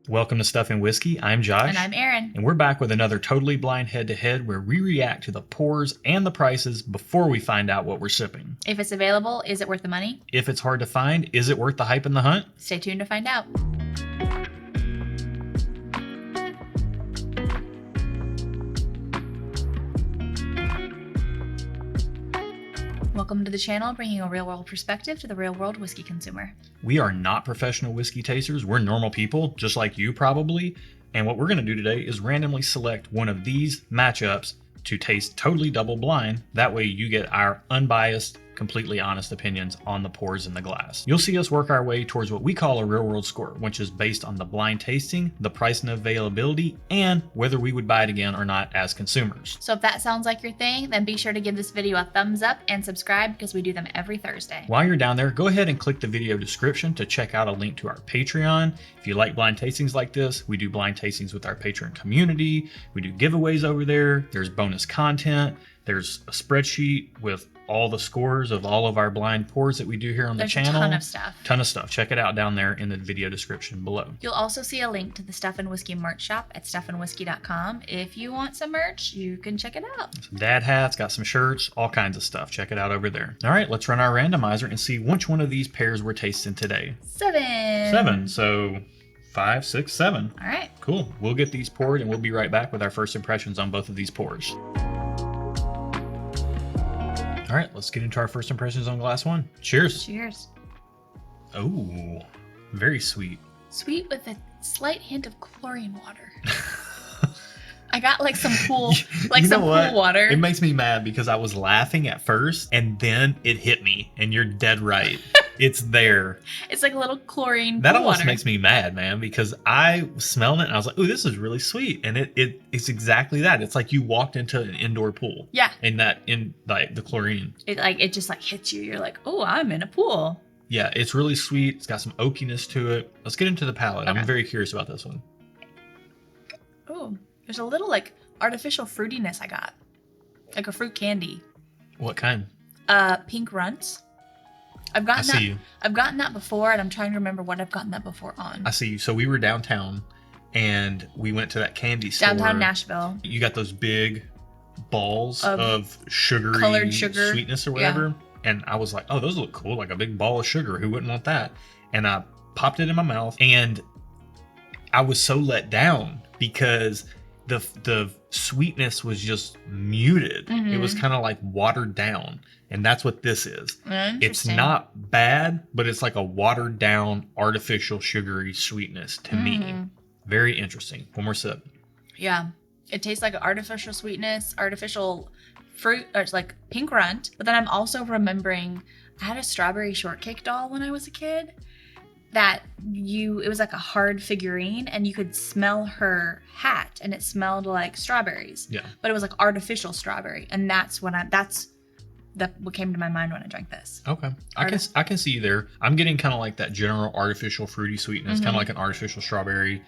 Welcome to Stuff and Whiskey. I'm Josh. And I'm Erin. And we're back with another totally blind head-to-head where we react to the pours and the prices before we find out what we're sipping. If it's available, is it worth the money? If it's hard to find, is it worth the hype and the hunt? Stay tuned to find out. Welcome to the channel, bringing a real-world perspective to the real-world whiskey consumer. We are not professional whiskey tasters. We're normal people, just like you probably. And what we're going to do today is randomly select one of these matchups to taste totally double blind. That way you get our unbiased, completely honest opinions on the pours in the glass. You'll see us work our way towards what we call a real world score, which is based on the blind tasting, the price and availability, and whether we would buy it again or not as consumers. So if that sounds like your thing, then be sure to give this video a thumbs up and subscribe because we do them every Thursday. While you're down there, go ahead and click the video description to check out a link to our Patreon. If you like blind tastings like this, we do blind tastings with our Patreon community. We do giveaways over there. There's bonus content. There's a spreadsheet with all the scores of all of our blind pours that we do here on the channel. There's a ton of stuff. Ton of stuff. Check it out down there in the video description below. You'll also see a link to the Stuff and Whiskey merch shop at stuffandwhiskey.com. If you want some merch, you can check it out. Some dad hats, got some shirts, all kinds of stuff. Check it out over there. All right, let's run our randomizer and see which one of these pairs we're tasting today. 7. So 5, 6, 7. All right. Cool. We'll get these poured and we'll be right back with our first impressions on both of these pours. All right, let's get into our first impressions on glass one. Cheers. Cheers. Oh, very sweet. Sweet with a slight hint of chlorine water. I got like some pool, pool water. It makes me mad because I was laughing at first and then it hit me, and you're dead right. It's there. It's like a little chlorine That pool almost water. makes me mad, man, because I smelled it and I was like, "Ooh, this is really sweet." And it's exactly that. It's like you walked into an indoor pool. Yeah. In the chlorine. It just like hits you. You're like, "Oh, I'm in a pool." Yeah, it's really sweet. It's got some oakiness to it. Let's get into the palate. Okay. I'm very curious about this one. Oh, there's a little like artificial fruitiness I got. Like a fruit candy. What kind? Pink runts. I've gotten that before, and I'm trying to remember what I've gotten that before on. I see you. So we were downtown and we went to that candy store. Downtown Nashville. You got those big balls of sugary colored sugar sweetness or whatever. Yeah. And I was like, oh, those look cool. Like a big ball of sugar. Who wouldn't want that? And I popped it in my mouth and I was so let down because the sweetness was just muted. Mm-hmm. It was kind of like watered down. And that's what this is. It's not bad, but it's like a watered down artificial sugary sweetness to me. Very interesting. One more sip. Yeah. It tastes like artificial sweetness, artificial fruit, or it's like pink runt. But then I'm also remembering I had a strawberry shortcake doll when I was a kid it was like a hard figurine and you could smell her hat and it smelled like strawberries. Yeah. But it was like artificial strawberry. And that's what came to my mind when I drank this. Okay. I can see you there. I'm getting kind of like that general artificial fruity sweetness, kind of like an artificial strawberry.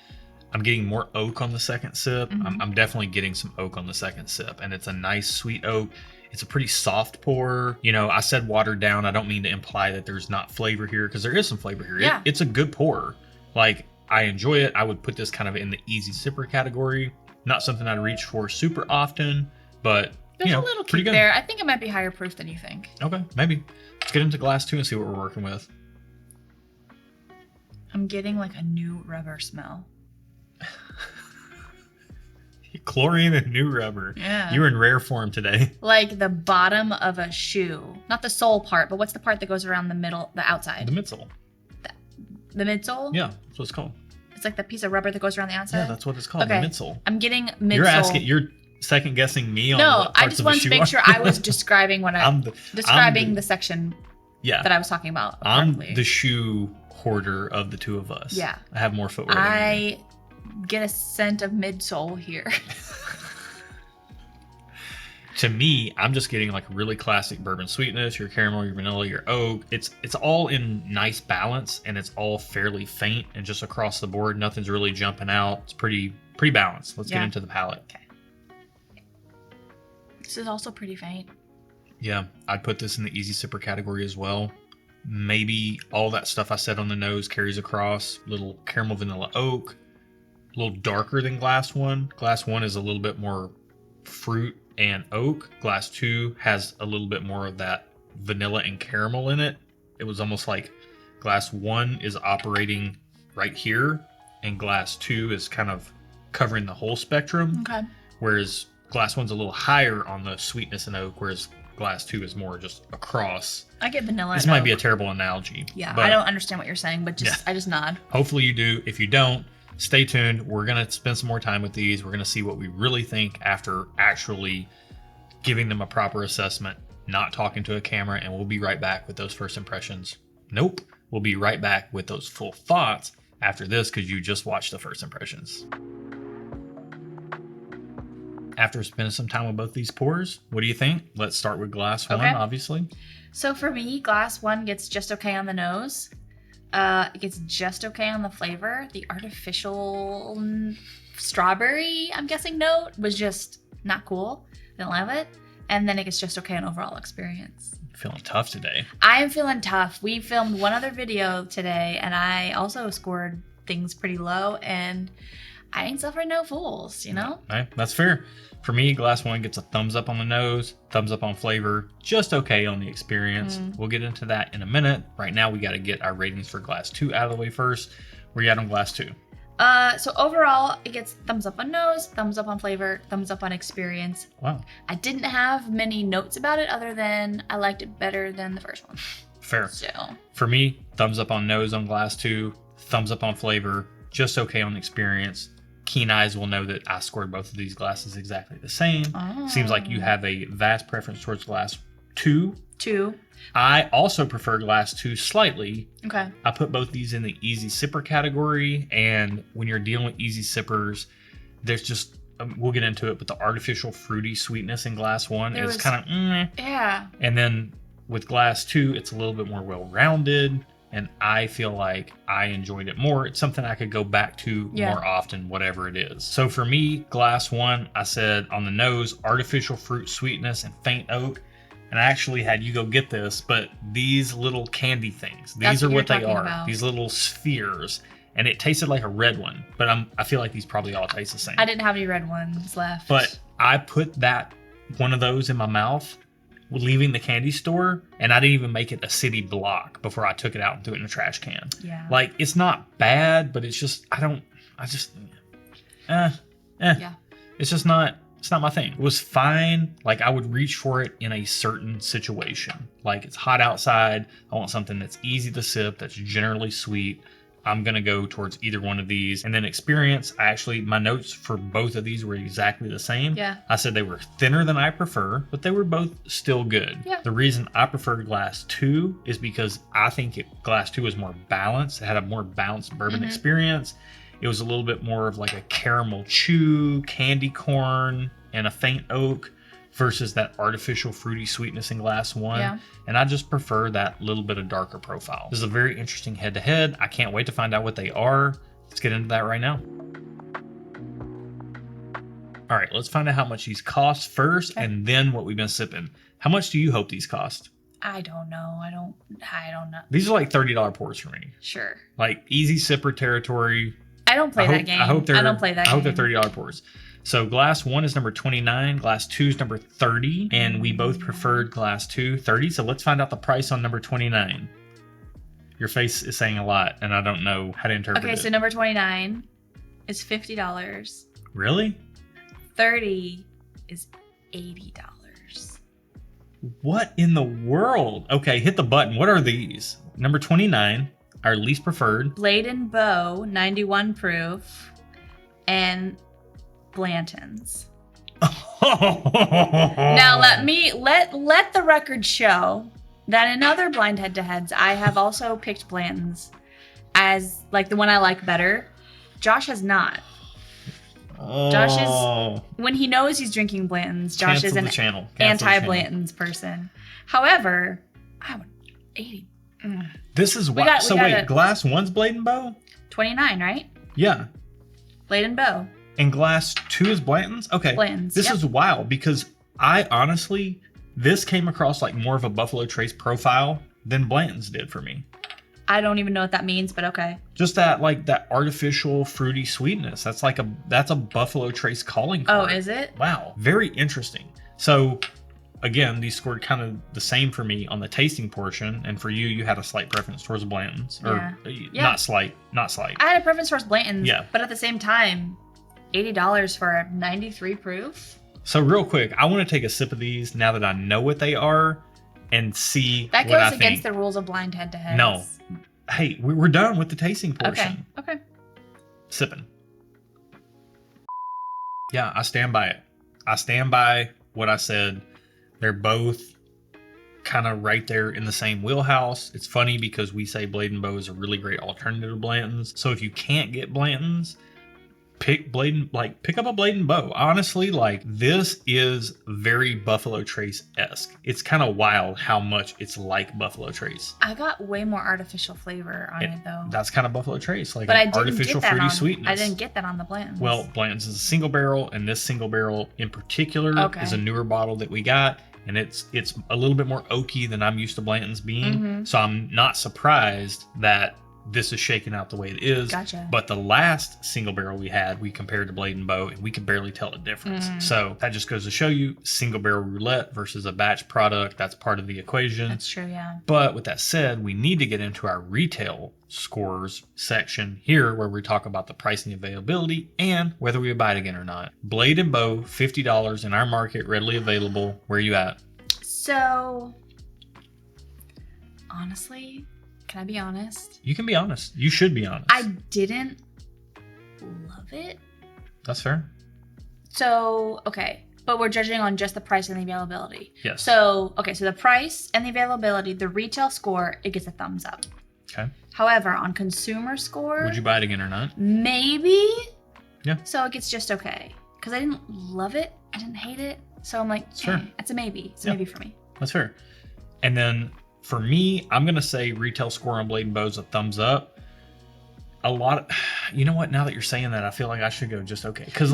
I'm getting more oak on the second sip. I'm definitely getting some oak on the second sip, and it's a nice sweet oak. It's a pretty soft pour. You know, I said watered down. I don't mean to imply that there's not flavor here, because there is some flavor here. Yeah. It's a good pour. Like, I enjoy it. I would put this kind of in the easy sipper category. Not something I'd reach for super often, but there's a little kick there. I think it might be higher proof than you think. Okay, maybe. Let's get into glass 2 and see what we're working with. I'm getting like a new rubber smell. Chlorine and new rubber. Yeah. You're in rare form today. Like the bottom of a shoe. Not the sole part, but what's the part that goes around the middle, the outside? The midsole. The midsole? Yeah, that's what it's called. It's like the piece of rubber that goes around the outside? Yeah, that's what it's called, okay. The midsole. I'm getting midsole. You're second guessing me on no, what parts I just of wanted the to shoe make sure I was describing the section that I was talking about. I'm the shoe hoarder of the two of us. Yeah. I have more footwear than I get a scent of midsole here. To me, I'm just getting like really classic bourbon sweetness, your caramel, your vanilla, your oak. It's all in nice balance, and it's all fairly faint and just across the board. Nothing's really jumping out. It's pretty balanced. Let's get into the palate. Okay. This is also pretty faint. Yeah, I'd put this in the easy sipper category as well. Maybe all that stuff I said on the nose carries across. Little caramel vanilla oak, little darker than glass 1. Glass 1 is a little bit more fruit and oak. Glass 2 has a little bit more of that vanilla and caramel in it. It was almost like glass 1 is operating right here, and glass 2 is kind of covering the whole spectrum. Okay. Whereas glass 1's a little higher on the sweetness and oak, whereas glass 2 is more just across. I get vanilla. This might be a terrible analogy. Yeah, but I don't understand what you're saying, but I just nod. hopefully you do. If you don't, stay tuned. We're going to spend some more time with these. We're going to see what we really think after actually giving them a proper assessment, not talking to a camera, and we'll be right back with those first impressions. Nope. We'll be right back with those full thoughts after this, because you just watched the first impressions. After spending some time with both these pours, what do you think? Let's start with glass 1, obviously. So for me, glass 1 gets just okay on the nose. It gets just okay on the flavor. The artificial strawberry, I'm guessing, note was just not cool. Didn't love it. And then it gets just okay on overall experience. Feeling tough today. I am feeling tough. We filmed one other video today, and I also scored things pretty low, and I ain't suffering no fools, you know? Right, that's fair. For me, glass 1 gets a thumbs up on the nose, thumbs up on flavor, just okay on the experience. We'll get into that in a minute. Right now, we got to get our ratings for glass 2 out of the way first. Where you at on glass 2? So overall, it gets thumbs up on nose, thumbs up on flavor, thumbs up on experience. Wow. I didn't have many notes about it other than I liked it better than the first one. Fair. So for me, thumbs up on nose on glass 2, thumbs up on flavor, just okay on experience. Keen eyes will know that I scored both of these glasses exactly the same. Oh. Seems like you have a vast preference towards glass 2. 2. I also prefer glass 2 slightly. Okay. I put both these in the easy sipper category, and when you're dealing with easy sippers, there's just we'll get into it, but the artificial fruity sweetness in glass 1 is kind of yeah. And then with glass 2, it's a little bit more well-rounded, and I feel like I enjoyed it more. It's something I could go back to more often, whatever it is. So for me, glass 1, I said on the nose, artificial fruit sweetness and faint oak. And I actually had you go get this, but these little candy things, these are what they are. About. These little spheres. And it tasted like a red one, but I feel like these probably all taste the same. I didn't have any red ones left. But I put one of those in my mouth leaving the candy store, and I didn't even make it a city block before I took it out and threw it in a trash can. Yeah. Like, it's not bad, but it's just, yeah. It's just not, it's not my thing. It was fine. Like, I would reach for it in a certain situation. Like, it's hot outside. I want something that's easy to sip, that's generally sweet. I'm going to go towards either one of these. And then experience, my notes for both of these were exactly the same. Yeah. I said they were thinner than I prefer, but they were both still good. Yeah. The reason I preferred glass 2 is because I think glass 2 was more balanced. It had a more balanced bourbon experience. It was a little bit more of like a caramel chew, candy corn, and a faint oak versus that artificial fruity sweetness in glass 1. Yeah. And I just prefer that little bit of darker profile. This is a very interesting head-to-head. I can't wait to find out what they are. Let's get into that right now. All right, let's find out how much these cost first, and then what we've been sipping. How much do you hope these cost? I don't know. I don't know. These are like $30 pours for me. Sure. Like easy sipper territory. I don't play that game. I don't play that game. I hope they're $30 pours. So glass 1 is number 29, glass 2 is number 30, and we both preferred glass 2, 30. So let's find out the price on number 29. Your face is saying a lot, and I don't know how to interpret it. Okay, so number 29 is $50. Really? 30 is $80. What in the world? Okay, hit the button. What are these? Number 29, our least preferred. Blade and Bow, 91 proof, and Blanton's. Now let the record show that in other blind head-to-heads, I have also picked Blanton's as like the one I like better. Josh has not. Josh is, when he knows he's drinking Blanton's, Josh is an anti-Blanton's person. However, I would 80. This is why. So wait, glass 1's Blade and Bow? 29, right? Yeah. Blade and Bow. And glass 2 is Blanton's? Okay. Blanton's, This is wild because I honestly, this came across like more of a Buffalo Trace profile than Blanton's did for me. I don't even know what that means, but okay. Just that that artificial fruity sweetness. That's that's a Buffalo Trace calling card. Oh, is it? Wow, very interesting. So again, these scored kind of the same for me on the tasting portion, and for you, you had a slight preference towards Blanton's, or not slight. I had a preference towards Blanton's, yeah, but at the same time, $80 for a 93 proof. So real quick, I want to take a sip of these now that I know what they are, and see that what I goes against think. the rules of blind head-to-heads. No, hey, we're done with the tasting portion. Okay. Sipping. Yeah, I stand by it. I stand by what I said. They're both kind of right there in the same wheelhouse. It's funny because we say Blade and Bow is a really great alternative to Blanton's. So if you can't get Blanton's, pick up a Blade and Bow. Honestly, this is very Buffalo Trace-esque. It's kind of wild how much it's like Buffalo Trace. I got way more artificial flavor on it though. That's kind of Buffalo Trace, but I didn't artificial get that fruity sweetness. I didn't get that on the Blanton's. Well, Blanton's is a single barrel, and this single barrel in particular is a newer bottle that we got, and it's a little bit more oaky than I'm used to Blanton's being. So I'm not surprised that this is shaking out the way it is. Gotcha. But the last single barrel we compared to Blade and Bow, and we could barely tell the difference. So that just goes to show you, single barrel roulette versus a batch product, that's part of the equation. That's true, yeah. But with that said, we need to get into our retail scores section here, where we talk about the price and the availability and whether we buy it again or not. Blade and Bow, $50 in our market, readily available. Where are you at? So, honestly, can I be honest? You can be honest. You should be honest. I didn't love it. That's fair. So, okay. But we're judging on just the price and the availability. Yes. So, okay. So the price and the availability, the retail score, it gets a thumbs up. Okay. However, on consumer score. Would you buy it again or not? Maybe. Yeah. So it gets just okay. Because I didn't love it. I didn't hate it. So I'm like, sure. It's a maybe. It's a maybe for me. That's fair. And then for me, I'm going to say retail score on Blade and Bow is a thumbs up. You know what? Now that you're saying that, I feel like I should go just okay. Because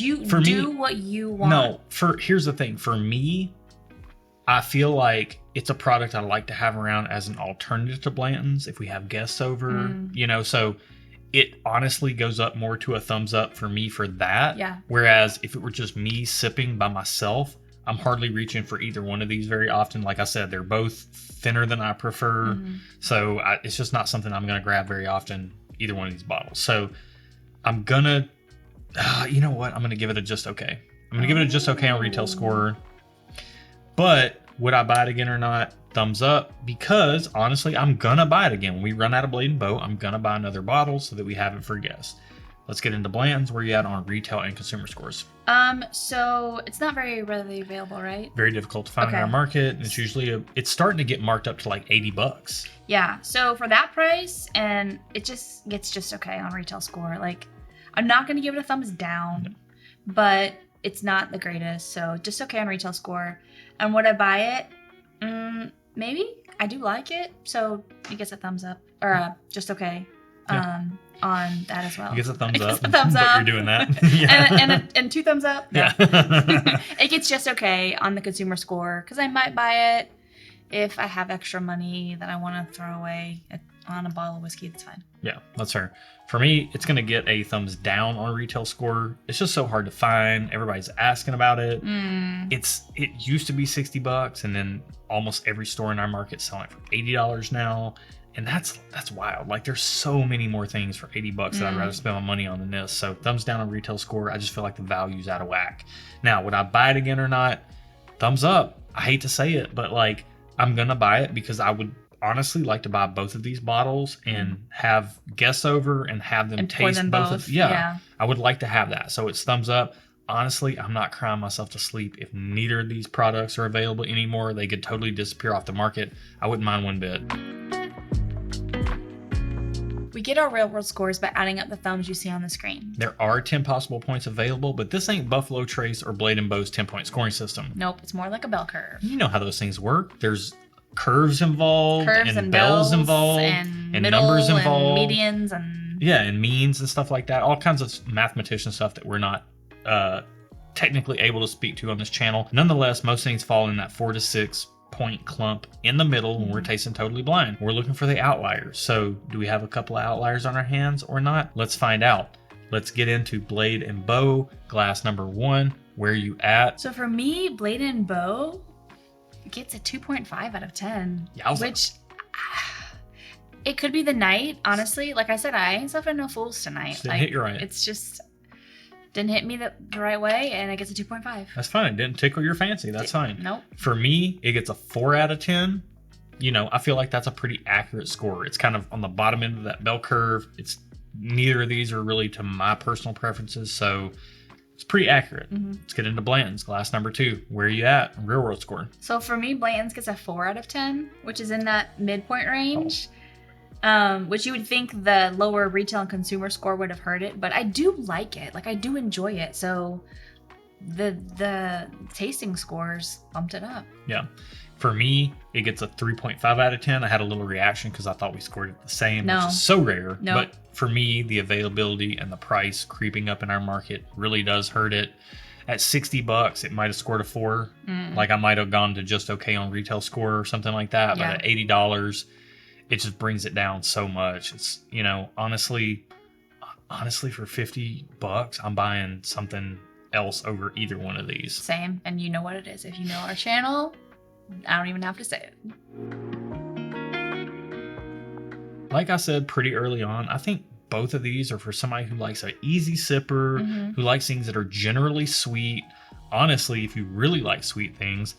you do what you want. No, here's the thing. For me, I feel like it's a product I like to have around as an alternative to Blanton's if we have guests over, so it honestly goes up more to a thumbs up for me for that. Yeah. Whereas if it were just me sipping by myself, I'm hardly reaching for either one of these very often. Like I said, they're both thinner than I prefer. So it's just not something I'm going to grab very often, either one of these bottles. So I'm going to, you know what? I'm going to give it a just okay. I'm going to give it a just okay on retail score. But would I buy it again or not? Thumbs up, because honestly, I'm going to buy it again. When we run out of Blade and Bow, I'm going to buy another bottle so that we have it for guests. Let's get into Blanton's. Where you at on retail and consumer scores? So it's not very readily available, right? Very difficult to find in our market. And it's usually it's starting to get marked up to like $80. Yeah. So for that price, and it just gets just okay on retail score. Like, I'm not going to give it a thumbs down, but it's not the greatest. So just okay on retail score. And would I buy it? Maybe. I do like it, so it gets a thumbs up, or just okay. On that as well. It gets a thumbs up. A thumbs up. But you're doing that. and 2 thumbs up. Yeah. It gets just okay on the consumer score, because I might buy it if I have extra money that I want to throw away on a bottle of whiskey. That's fine. Yeah, that's fair. For me, it's going to get a thumbs down on retail score. It's just so hard to find. Everybody's asking about it. It used to be $60, and then almost every store in our market selling it for $80 now. And that's wild. Like, there's so many more things for $80 that I'd rather spend my money on than this. So thumbs down on retail score. I just feel like the value's out of whack. Now, would I buy it again or not? Thumbs up. I hate to say it, but like, I'm gonna buy it because I would honestly like to buy both of these bottles and have guests over and have them taste both. I would like to have that. So it's thumbs up. Honestly, I'm not crying myself to sleep if neither of these products are available anymore. They could totally disappear off the market. I wouldn't mind one bit. We get our real world scores by adding up the thumbs you see on the screen. There are 10 possible points available, but this ain't Buffalo Trace or Blade and Bow's 10-point scoring system. Nope, it's more like a bell curve. You know how those things work. There's curves involved, and bells involved, and numbers involved, and medians, and and means and stuff like that. All kinds of mathematician stuff that we're not technically able to speak to on this channel. Nonetheless, most things fall in that 4 to 6 point clump in the middle when we're tasting Totally Blind. We're looking for the outliers. So do we have a couple of outliers on our hands or not? Let's find out. Let's get into Blade and Bow, glass number 1. Where are you at? So for me, Blade and Bow gets a 2.5 out of 10. Yowza. Which, it could be the night, honestly. Like I said, I ain't suffering no fools tonight. Just didn't hit you right. It's just, didn't hit me the right way, and it gets a 2.5. That's fine. It didn't tickle your fancy. That's fine. Nope. For me, it gets a 4 out of 10. You know, I feel like that's a pretty accurate score. It's kind of on the bottom end of that bell curve. It's neither of these are really to my personal preferences, so it's pretty accurate. Let's get into Blanton's, glass number 2. Where are you at? Real world score. So for me, Blanton's gets a 4 out of 10, which is in that midpoint range. Which you would think the lower retail and consumer score would have hurt it, but I do like it. Like, I do enjoy it. So the tasting scores bumped it up. Yeah. For me, it gets a 3.5 out of 10. I had a little reaction because I thought we scored it the same, which is so rare. No. But for me, the availability and the price creeping up in our market really does hurt it. At $60, it might have scored a 4. Like, I might have gone to just okay on retail score or something like that. Yeah. But at $80, it just brings it down so much. It's, you know, honestly, for $50, I'm buying something else over either one of these. Same. And you know what it is. If you know our channel, I don't even have to say it. Like I said pretty early on, I think both of these are for somebody who likes an easy sipper, who likes things that are generally sweet. Honestly, if you really like sweet things,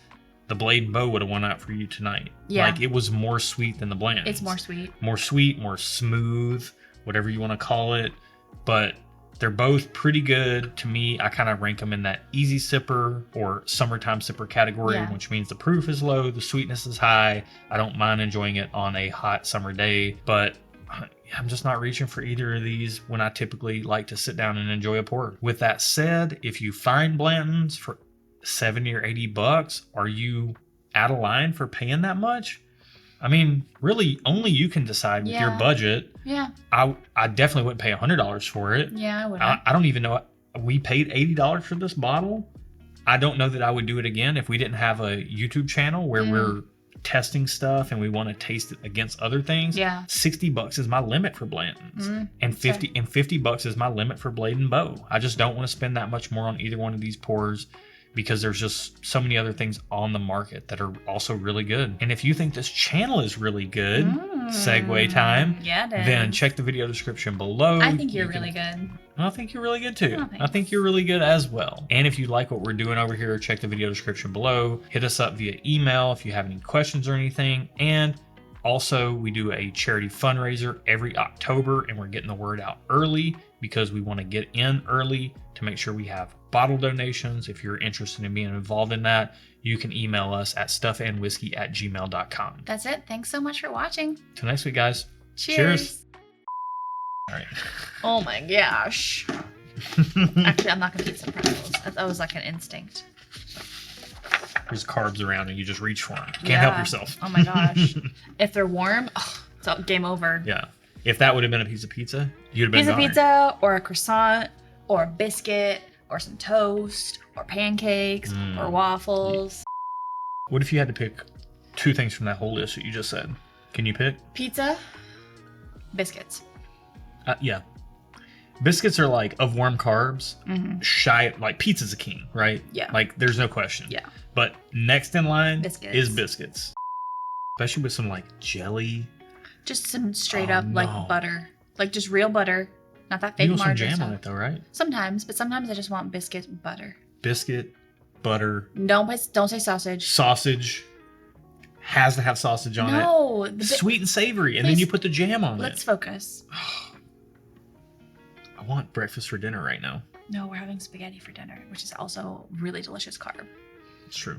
the Blade and Bow would have won out for you tonight. Yeah. Like, it was more sweet than the Blanton. It's more sweet. More sweet, more smooth, whatever you want to call it. But they're both pretty good. To me, I kind of rank them in that easy sipper or summertime sipper category, which means the proof is low, the sweetness is high. I don't mind enjoying it on a hot summer day, but I'm just not reaching for either of these when I typically like to sit down and enjoy a pour. With that said, if you find Blanton's for $70 or $80, are you out of line for paying that much? I mean, really, only you can decide with your budget. Yeah. I definitely wouldn't pay $100 for it. Yeah, I would. I don't even know. We paid $80 for this bottle. I don't know that I would do it again if we didn't have a YouTube channel where we're testing stuff and we want to taste it against other things. Yeah. $60 is my limit for Blanton's. And $50 is my limit for Blade and Bow. I just don't want to spend that much more on either one of these pours, because there's just so many other things on the market that are also really good. And if you think this channel is really good, segue time, then check the video description below. I think you're really good. I think you're really good too. Oh, I think you're really good as well. And if you like what we're doing over here, check the video description below. Hit us up via email if you have any questions or anything. And also, we do a charity fundraiser every October, and we're getting the word out early because we want to get in early to make sure we have bottle donations. If you're interested in being involved in that, you can email us at stuffandwhiskey@gmail.com. That's it. Thanks so much for watching. Till next week, guys. Cheers. All right. Oh my gosh. Actually, I'm not going to eat some pretzels. That was like an instinct. There's carbs around and you just reach for them. You can't help yourself. Oh my gosh. If they're warm, it's game over. Yeah. If that would have been a piece of pizza, you'd have been Piece of pizza or a croissant or a biscuit or some toast or pancakes or waffles. What if you had to pick 2 things from that whole list that you just said? Can you pick? Pizza, biscuits. Yeah. Biscuits are like of warm carbs, like pizza's a king, right? Yeah. Like there's no question. Yeah. But next in line Biscuits. is biscuits. Especially with some like jelly. Just some straight up like butter. Like just real butter. Not that fake You want some margarine jam stuff. on it though, right? Sometimes, but sometimes I just want biscuit and butter. Biscuit, butter. Don't say sausage. Sausage. Has to have sausage on it. No. Sweet and savory. And then you put the jam on Let's it. focus. I want breakfast for dinner right now. No, we're having spaghetti for dinner, which is also really delicious carb. It's true.